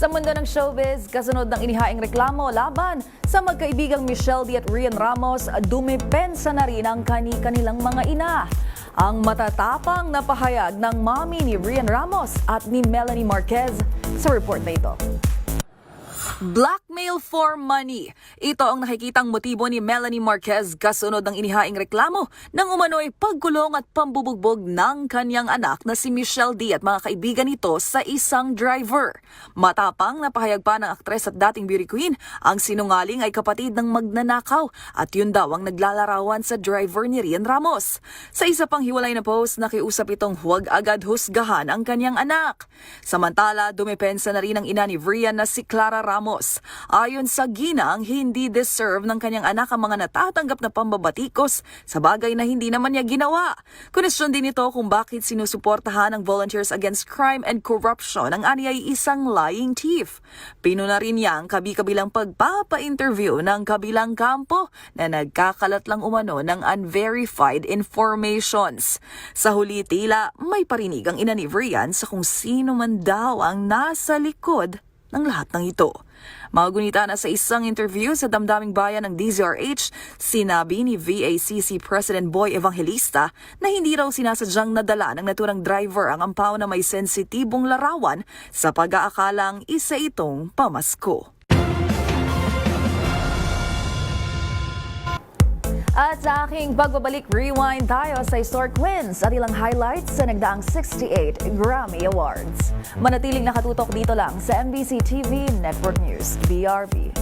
Sa mundo ng showbiz, kasunod ng inihaing reklamo laban sa magkaibigang Michelle D at Rian Ramos, dumipensa na rin ang kanilang mga ina. Ang matatapang na pahayag ng mommy ni Rian Ramos at ni Melanie Marquez sa report na ito. Blackmail for money. Ito ang nakikitang motibo ni Melanie Marquez kasunod ng inihaing reklamo ng umano'y pagkulong at pambubugbog ng kanyang anak na si Michelle D at mga kaibigan nito sa isang driver. Matapang na pahayag pa ng aktres at dating beauty queen, ang sinungaling ay kapatid ng magnanakaw at yun daw ang naglalarawan sa driver ni Rian Ramos. Sa isa pang hiwalay na post, nakiusap itong huwag agad husgahan ang kanyang anak. Samantala, dumepensa na rin ang ina ni Rian na si Clara Ramos. Ayon sa ginang, hindi deserve ng kanyang anak ang mga natatanggap na pambabatikos sa bagay na hindi naman niya ginawa. Kunesyon din ito kung bakit sinusuportahan ng Volunteers Against Crime and Corruption ang ani ay isang lying thief. Pinuna rin niya ang kabi-kabilang pagpapa-interview ng kabilang kampo na nagkakalat lang umano ng unverified informations. Sa huli, tila may parinig ang ina ni Rian sa kung sino man daw ang nasa likod ng lahat ng ito. Magunita na sa isang interview sa Damdaming Bayan ng DZRH, sinabi ni VACC President Boy Evangelista na hindi raw sinasadyang nadala ng naturang driver ang ampaw na may sensitibong larawan sa pag-aakalang isa itong pamasko. At sa aking pagbabalik, rewind tayo sa historic wins at ilang highlights sa nagdaang 68 Grammy Awards. Manatiling nakatutok dito lang sa MBC TV Network News, BRB.